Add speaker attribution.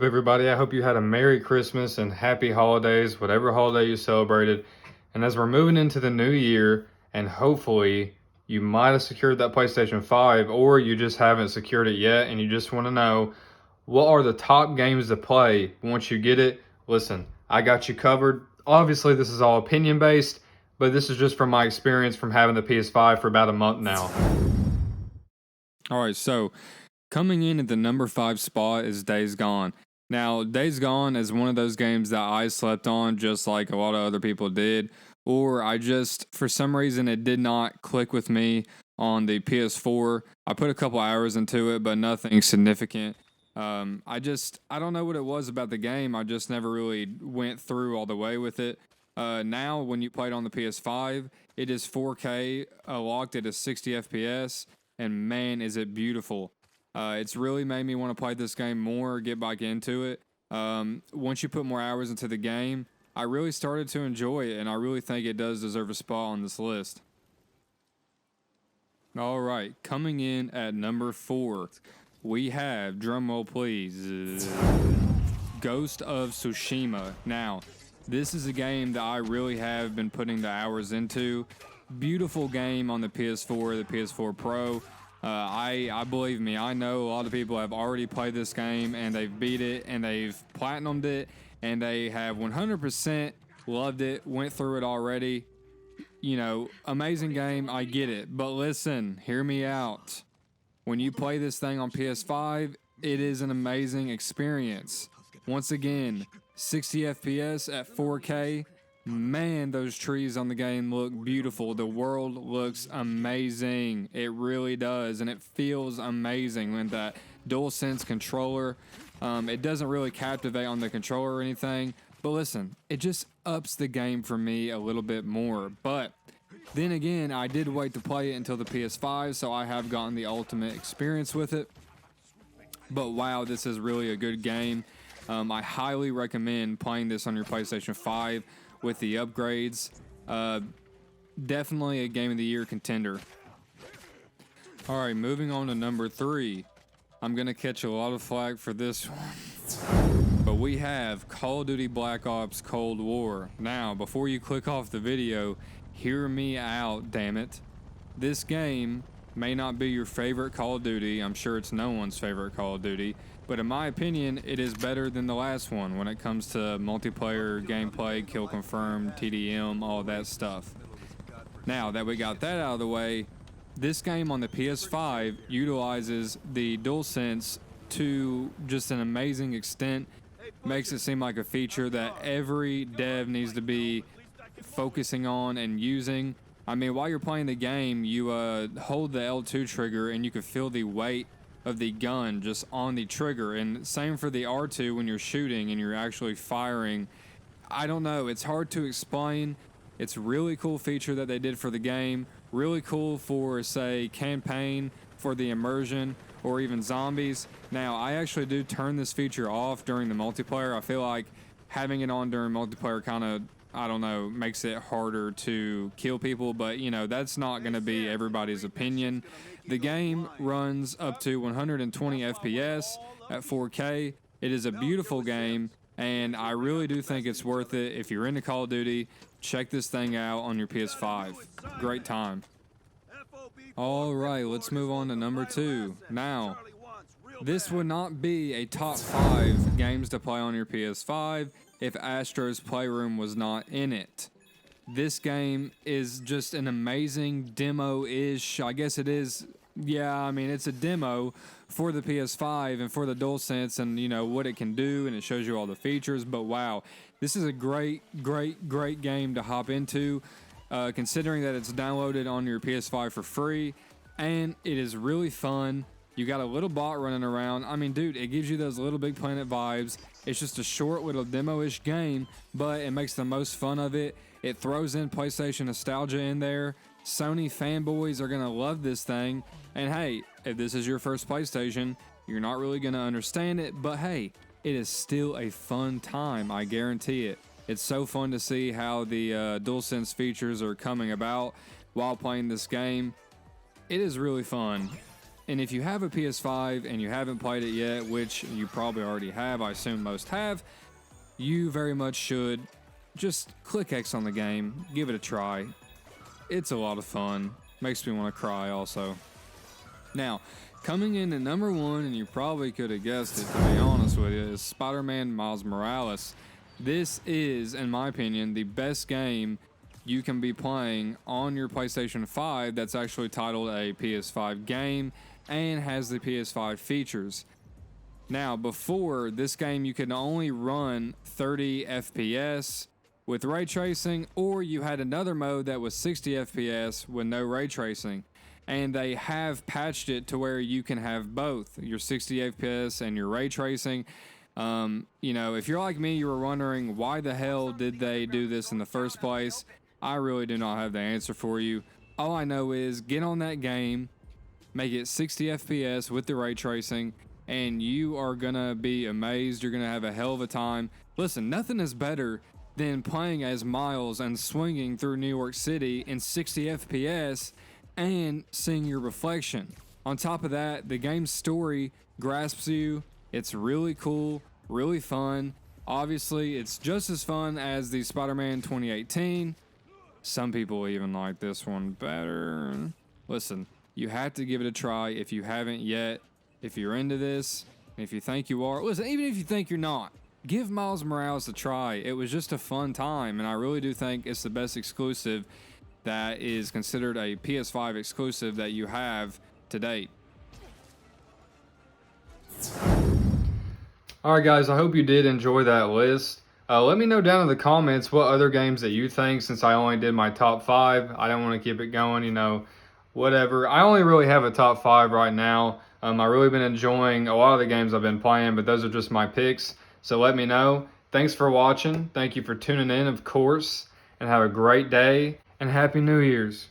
Speaker 1: Everybody, I hope you had a Merry Christmas and Happy Holidays, whatever holiday you celebrated. And as we're moving into the new year, and hopefully you might have secured that PlayStation 5, or you just haven't secured it yet, and you just want to know what are the top games to play once you get it. Listen, I got you covered. Obviously, this is all opinion based, but this is just from my experience from having the PS5 for about a month now.
Speaker 2: All right, so coming in at the number 5 spot is Days Gone. Now, Days Gone is one of those games that I slept on just like a lot of other people did, or I just, for some reason, it did not click with me on the PS4. I put a couple hours into it, but nothing significant. I don't know what it was about the game. I just never really went through all the way with it. Now, when you play it on the PS5, it is 4K locked at a 60 FPS, and man, is it beautiful. It's really made me want to play this game more, get back into it. Once you put more hours into the game, I really started to enjoy it, and I really think it does deserve a spot on this list. All right, coming in at number 4, we have, drumroll please, Ghost of Tsushima. Now, this is a game that I really have been putting the hours into. Beautiful game on the PS4, the PS4 Pro. I believe me, I know a lot of people have already played this game and they've beat it and they've platinumed it and they have 100% loved it, went through it already. You know, amazing game, I get it. But listen, hear me out. When you play this thing on PS5, it is an amazing experience. Once again, 60 FPS at 4K. Man, those trees on the game look beautiful. The world looks amazing. It really does. And it feels amazing when that DualSense controller, it doesn't really captivate on the controller or anything. But listen, it just ups the game for me a little bit more. But then again, I did wait to play it until the PS5, so I have gotten the ultimate experience with it. But wow, this is really a good game. I highly recommend playing this on your PlayStation 5 with the upgrades. Definitely a Game of the Year contender. All right, moving on to number 3. I'm going to catch a lot of flack for this one. But we have Call of Duty Black Ops Cold War. Now, before you click off the video, hear me out, damn it. This game may not be your favorite Call of Duty. I'm sure it's no one's favorite Call of Duty. But in my opinion, it is better than the last one when it comes to multiplayer, gameplay, kill confirmed, TDM, all that stuff. Now that we got that out of the way, this game on the PS5 utilizes the DualSense to just an amazing extent. Makes it seem like a feature that every dev needs to be focusing on and using. I mean, while you're playing the game, you hold the L2 trigger and you can feel the weight of the gun just on the trigger, and same for the R2 when you're shooting and you're actually firing. I don't know, it's hard to explain. It's a really cool feature that they did for the game, really cool for, say, campaign, for the immersion, or even zombies. Now, I actually do turn this feature off during the multiplayer. I feel like having it on during multiplayer kind of, I don't know, makes it harder to kill people, but you know, that's not going to be everybody's opinion. The game runs up to 120 FPS at 4K. It is a beautiful game, and I really do think it's worth it. If you're into Call of Duty, check this thing out on your PS5. Great time. All right, let's move on to number 2. Now, this would not be a top 5 games to play on your PS5 if Astros Playroom was not in it. This game is just an amazing demo-ish. I guess it is. Yeah, I mean, it's a demo for the PS5 and for the DualSense and, you know, what it can do, and it shows you all the features. But wow, this is a great game to hop into, considering that it's downloaded on your PS5 for free, and it is really fun. You got a little bot running around. I mean, dude, it gives you those Little Big Planet vibes. It's just a short little demo-ish game, but it makes the most fun of it. It throws in PlayStation nostalgia in there. Sony fanboys are going to love this thing. And hey, if this is your first PlayStation, you're not really going to understand it, but hey, it is still a fun time, I guarantee it. It's so fun to see how the DualSense features are coming about while playing this game. It is really fun. And if you have a PS5 and you haven't played it yet, which you probably already have, I assume most have, you very much should just click X on the game, give it a try. It's a lot of fun. Makes me want to cry also. Now, coming in at number 1, and you probably could have guessed it to be honest with you, is Spider-Man Miles Morales. This is, in my opinion, the best game you can be playing on your PlayStation 5 that's actually titled a PS5 game and has the PS5 features. Now, before this game, you could only run 30 FPS with ray tracing, or you had another mode that was 60 FPS with no ray tracing. And they have patched it to where you can have both your 60 FPS and your ray tracing. If you're like me, you were wondering why the hell did they do this in the first place? I really do not have the answer for you. All I know is get on that game, make it 60 FPS with the ray tracing, and you are gonna be amazed. You're gonna have a hell of a time. Listen, nothing is better than playing as Miles and swinging through New York City in 60 FPS and seeing your reflection. On top of that, the game's story grasps you. It's really cool, really fun. Obviously, it's just as fun as the Spider-Man 2018. Some people even like this one better. Listen, you have to give it a try if you haven't yet. If you're into this, if you think you are, listen, even if you think you're not, give Miles Morales a try. It was just a fun time, and I really do think it's the best exclusive that is considered a PS5 exclusive that you have to date.
Speaker 1: Alright guys, I hope you did enjoy that list. Let me know down in the comments what other games that you think, since I only did my top 5. I don't want to keep it going, whatever. I only really have a top 5 right now. I've really been enjoying a lot of the games I've been playing, but those are just my picks. So let me know. Thanks for watching. Thank you for tuning in, of course. And have a great day, and Happy New Year's.